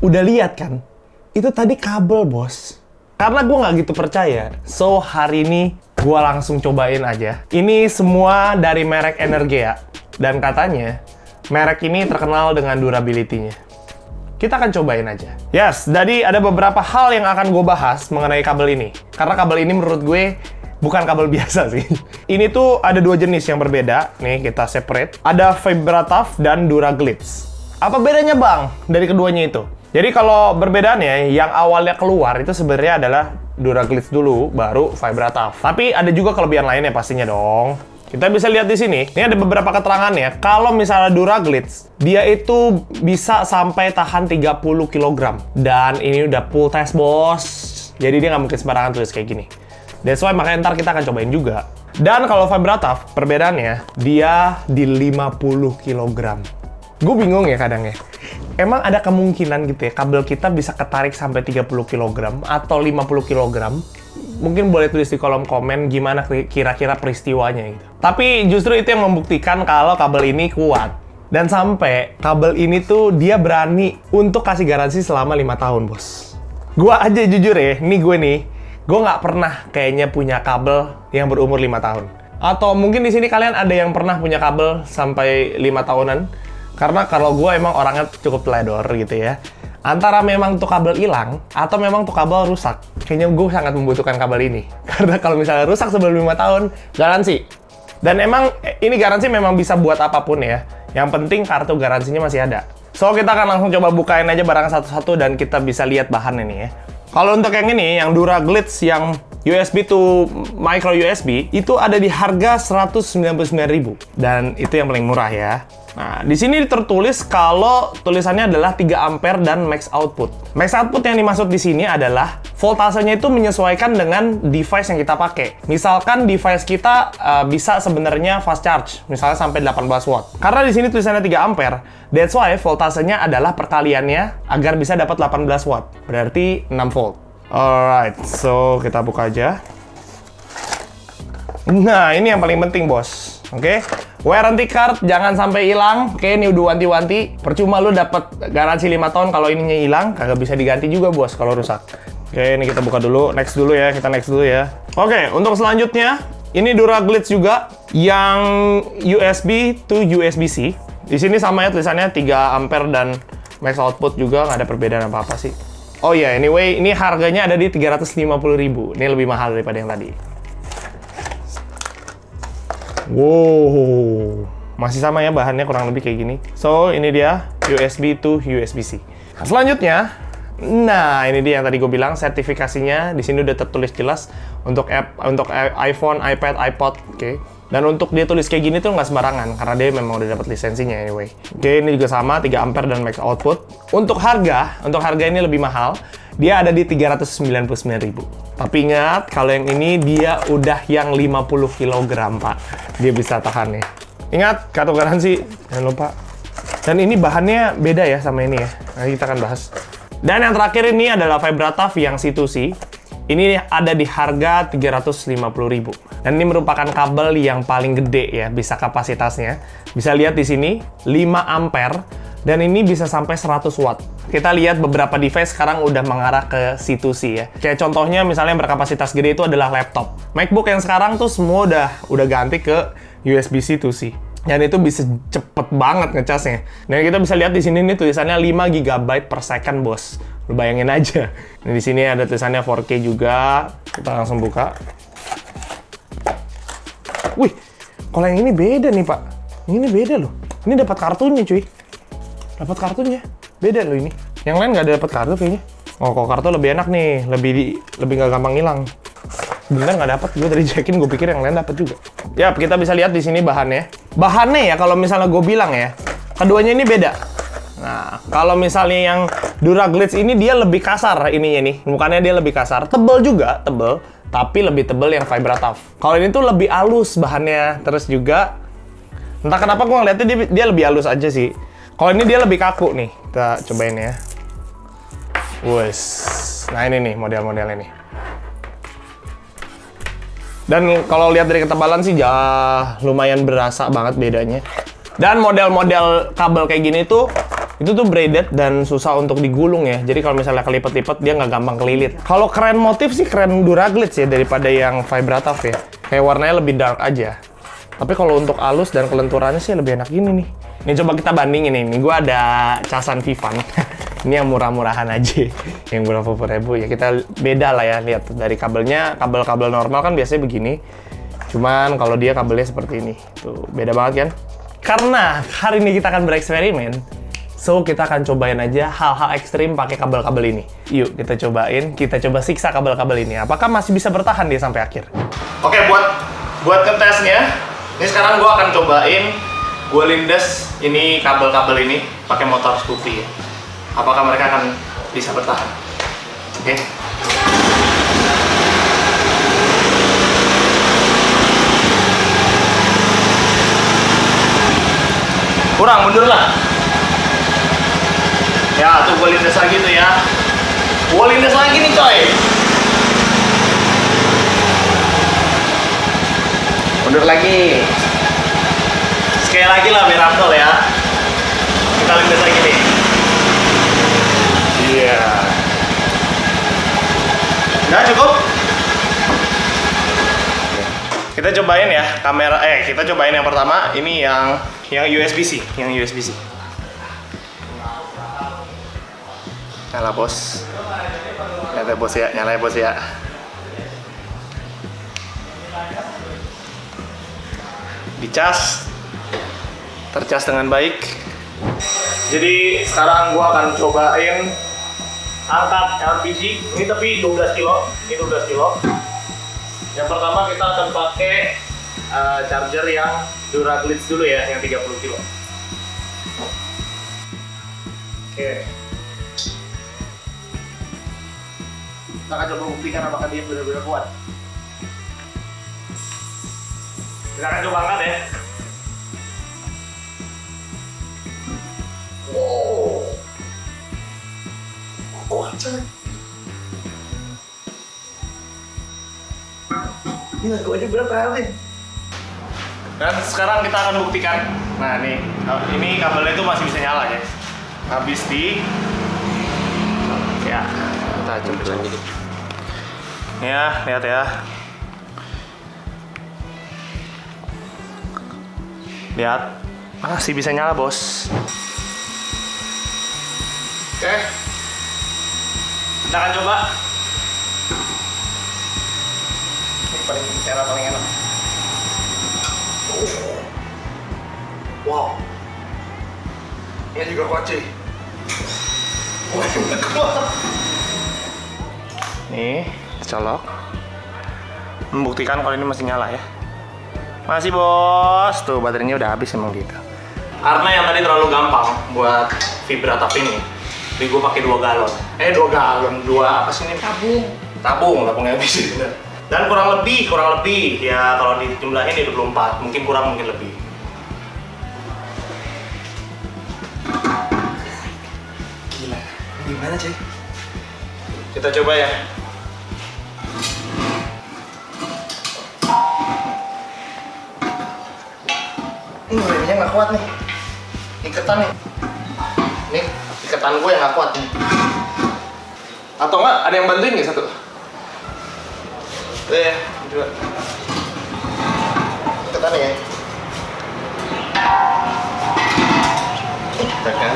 Udah lihat kan? Itu tadi kabel, bos. Karena gue nggak gitu percaya, so hari ini gue langsung cobain aja. Ini semua dari merek Energea. Dan katanya, merek ini terkenal dengan durability-nya. Kita akan cobain aja. Yes, jadi ada beberapa hal yang akan gue bahas mengenai kabel ini. Karena kabel ini menurut gue bukan kabel biasa sih. Ini tuh ada dua jenis yang berbeda. Nih, kita separate. Ada Vibratav dan Duraglitz. Apa bedanya, Bang, dari keduanya itu? Jadi kalau perbedaannya, yang awalnya keluar itu sebenarnya adalah Duraglitz dulu, baru Vibratav. Tapi ada juga kelebihan lainnya pastinya dong. Kita bisa lihat di sini. Ini ada beberapa keterangannya. Kalau misalnya Duraglitz, dia itu bisa sampai tahan 30 kg. Dan ini udah full test, bos. Jadi dia nggak mungkin sembarangan tulis kayak gini. That's why makanya ntar kita akan cobain juga. Dan kalau Vibratav, perbedaannya, dia di 50 kg. Gue bingung ya kadang ya. Emang ada kemungkinan gitu ya, kabel kita bisa ketarik sampai 30 kg atau 50 kg? Mungkin boleh tulis di kolom komen gimana kira-kira peristiwanya gitu. Tapi justru itu yang membuktikan kalau kabel ini kuat. Dan sampai kabel ini tuh dia berani untuk kasih garansi selama 5 tahun, bos. Gua aja jujur ya, gue nggak pernah kayaknya punya kabel yang berumur 5 tahun. Atau mungkin di sini kalian ada yang pernah punya kabel sampai 5 tahunan. Karena kalau gue emang orangnya cukup teledor gitu ya. Antara memang tuh kabel hilang, atau memang tuh kabel rusak. Kayaknya gue sangat membutuhkan kabel ini. Karena kalau misalnya rusak sebelum 5 tahun, garansi. Dan emang ini garansi memang bisa buat apapun ya. Yang penting kartu garansinya masih ada. So, kita akan langsung coba bukain aja barang satu-satu dan kita bisa lihat bahannya nih ya. Kalau untuk yang ini, yang Duraglitz, yang USB to micro USB, itu ada di harga 199.000. Dan itu yang paling murah ya. Nah, di sini tertulis kalau tulisannya adalah 3 ampere dan max output. Max output yang dimaksud di sini adalah voltasenya itu menyesuaikan dengan device yang kita pakai. Misalkan device kita bisa sebenarnya fast charge, misalnya sampai 18 watt. Karena di sini tulisannya 3 ampere, that's why voltasenya adalah perkaliannya agar bisa dapat 18 watt. Berarti 6 volt. Alright, so kita buka aja. Nah, ini yang paling penting, bos. Oke, warranty card jangan sampai hilang. Oke, ini udah wanti-wanti. Percuma lu dapat garansi 5 tahun kalau ininya hilang, kagak bisa diganti juga, bos, kalau rusak. Oke, ini kita buka dulu. Next dulu ya, kita next dulu ya. Oke, untuk selanjutnya, ini Duraglitz juga yang USB to USB-C. Di sini sama ya tulisannya 3 ampere dan max output juga, nggak ada perbedaan apa-apa sih. Oh iya, anyway, ini harganya ada di 350.000. Ini lebih mahal daripada yang tadi. Wow, masih sama ya bahannya kurang lebih kayak gini. So, ini dia USB to USB-C. Nah, selanjutnya, nah ini dia yang tadi gue bilang sertifikasinya. Di sini udah tertulis jelas untuk iPhone, iPad, iPod, oke. Dan untuk dia tulis kayak gini tuh nggak sembarangan karena dia memang udah dapat lisensinya anyway. Oke, ini juga sama 3 ampere dan max output. Untuk harga ini lebih mahal. Dia ada di 399.000. Tapi ingat, kalau yang ini dia udah yang 50 kg, Pak. Dia bisa tahan nih. Ingat, kartu garansi, jangan lupa. Dan ini bahannya beda ya sama ini ya. Nanti kita akan bahas. Dan yang terakhir ini adalah Vibratav yang C2C. Ini ada di harga 350.000. Dan ini merupakan kabel yang paling gede ya, bisa kapasitasnya. Bisa lihat di sini, 5 ampere. Dan ini bisa sampai 100 watt. Kita lihat beberapa device sekarang udah mengarah ke C2C ya. Kayak contohnya misalnya yang berkapasitas gede itu adalah laptop. MacBook yang sekarang tuh semua udah ganti ke USB-C to C. Dan itu bisa cepet banget ngecasnya. Dan kita bisa lihat di sini nih tulisannya 5 GB per second, bos. Lu bayangin aja. Nah, di sini ada tulisannya 4K juga. Kita langsung buka. Wih, kalau yang ini beda nih, Pak. Ini beda loh. Ini dapat kartunya, cuy. Dapat kartunya. Beda loh ini. Yang lain nggak dapat kartu kayaknya. Oh, kalau kartu lebih enak nih. Lebih nggak gampang hilang. Bener nggak dapat. Gue dari checkin, gue pikir yang lain dapat juga. Ya, kita bisa lihat di sini bahannya. Bahannya ya, kalau misalnya gue bilang ya, keduanya ini beda. Nah, kalau misalnya yang Duraglitz ini dia lebih kasar ininya nih. Bukannya dia lebih kasar. Tebel juga, tebel. Tapi lebih tebel yang Vibratav. Kalau ini tuh lebih halus bahannya. Terus juga, entah kenapa gue ngeliatnya dia lebih halus aja sih. Kalau ini dia lebih kaku nih. Kita cobain ya. Wes. Nah ini nih model-modelnya nih. Dan kalau lihat dari ketebalan sih lumayan berasa banget bedanya. Dan model-model kabel kayak gini tuh Itu tuh braided dan susah untuk digulung ya. Jadi kalau misalnya kelipet-lipet dia nggak gampang kelilit. Kalau keren motif sih keren Duraglitz ya daripada yang Vibratav ya. Kayak warnanya lebih dark aja. Tapi kalau untuk halus dan kelenturannya sih lebih enak gini nih. Ini coba kita bandingin ini. Gue ada casan Vivan. Ini yang murah-murahan aja. Yang berapa ribu ya. Kita beda lah ya. Lihat dari kabelnya. Kabel-kabel normal kan biasanya begini. Cuman kalau dia kabelnya seperti ini. Tuh beda banget kan? Karena hari ini kita akan bereksperimen. So, kita akan cobain aja hal-hal ekstrim pakai kabel-kabel ini. Yuk, kita cobain. Kita coba siksa kabel-kabel ini. Apakah masih bisa bertahan dia sampai akhir? Oke, buat ngetesnya, ini sekarang gue akan cobain gue lindes ini kabel-kabel ini pakai motor Scoopy ya. Apakah mereka akan bisa bertahan? Oke. Kurang, mundur lah. Ya, tuh gue lindes lagi tuh ya. Gue lindes lagi nih coy. Mundur lagi. Sekali lagi lah biar afdol ya. Kita lindes lagi nih. Iya. Udah cukup? Kita cobain ya kamera. Kita cobain yang pertama. Ini yang USB-C. Yang USB-C. Nyala bos. Nyala bos ya, nyala bos ya. Dicas. Tercas dengan baik. Jadi sekarang gua akan cobain angkat LPG. Ini tapi 12 kilo. Ini 12 kilo. Yang pertama kita akan pakai charger yang Duraglitz dulu ya, yang 30 kilo. Oke. Kita akan coba buktikan apakah dia benar-benar kuat. Kita akan coba angkat ya. Wow. Kuat coy. Gila, gue aja berat kali. Dan sekarang kita akan buktikan. Nah nih, ini kabelnya itu masih bisa nyala ya. Habis di ya. Kita coba lagi. Ya, lihat ya. Lihat, masih bisa nyala bos. Oke, kita akan coba. Ini cara paling enak. Wow, ini juga kuat cuy. Nih, colok. Membuktikan kalau ini masih nyala ya. Masih bos. Tuh baterainya udah habis emang gitu. Karena yang tadi terlalu gampang buat Vibratav ini. Jadi gue pakai 2 galon. 2 galon. 2 apa sih ini? Tabung habis bener. Dan kurang lebih ya kalau dijumlahin 24, mungkin kurang mungkin lebih. Gila. Gimana cuy? Kita coba ya. Remnya nggak kuat nih. Iketan nih. Nih, iketan gue yang nggak kuat nih. Atau nggak? Ada yang bantuin nggak satu? Ya, dua. Iketan ya. Tekan.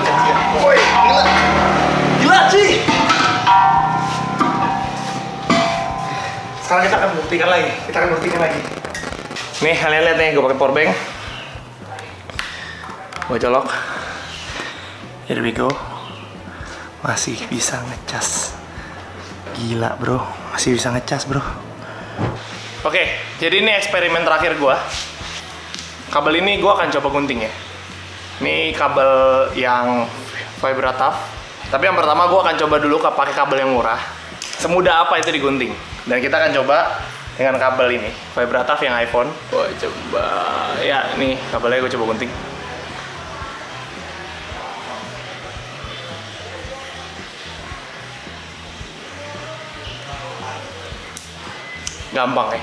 Woi, gila. Gila sih. Sekarang kita akan buktikan lagi. Nih, kalian lihat nih, gue pakai power bank. Gue colok. Here we go. Masih bisa ngecas. Gila bro, masih bisa ngecas bro. Oke, jadi ini eksperimen terakhir gue. Kabel ini gue akan coba gunting ya. Ini kabel yang Vibratav. Tapi yang pertama gue akan coba dulu pakai kabel yang murah. Semudah apa itu digunting. Dan kita akan coba dengan kabel ini, Vibratav yang iPhone. Gue coba, ya nih kabelnya gue coba gunting. Gampang ya,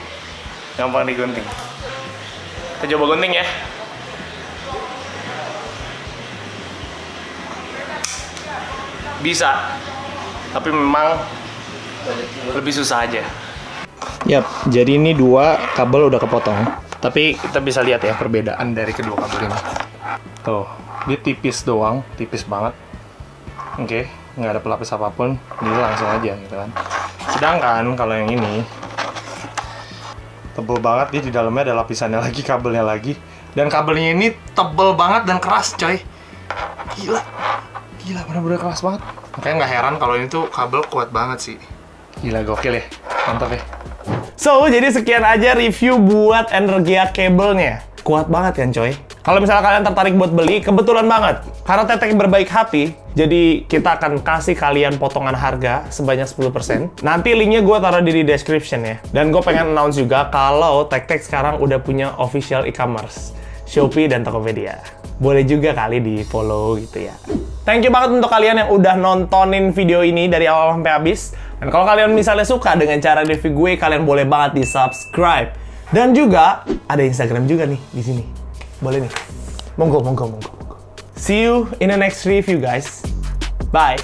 gampang digunting. Kita coba gunting ya. bisa, tapi memang lebih susah aja. Yap, jadi ini dua kabel udah kepotong. Tapi kita bisa lihat ya perbedaan dari kedua kabel ini. Tuh, dia tipis doang, tipis banget. Oke, nggak ada pelapis apapun, jadi langsung aja gitu kan. Sedangkan kalau yang ini tebel banget, dia di dalamnya ada lapisannya lagi, kabelnya lagi. Dan kabelnya ini tebel banget dan keras, coy. Gila, bener-bener keras banget. Makanya nggak heran kalau ini tuh kabel kuat banget sih. Gila, gokil ya, mantap ya. So, jadi sekian aja review buat Energia kabelnya. Kuat banget kan, coy? Kalau misalnya kalian tertarik buat beli, kebetulan banget. Karena Tetek berbaik hati, jadi kita akan kasih kalian potongan harga sebanyak 10%. Nanti linknya gue taruh di description ya. Dan gue pengen announce juga kalau Tetek sekarang udah punya official e-commerce. Shopee dan Tokopedia. Boleh juga kali di follow gitu ya. Thank you banget untuk kalian yang udah nontonin video ini dari awal sampai habis. Dan kalau kalian misalnya suka dengan cara review gue, kalian boleh banget di subscribe. Dan juga ada Instagram juga nih di sini. Boleh nih. Monggo. See you in the next review, guys. Bye.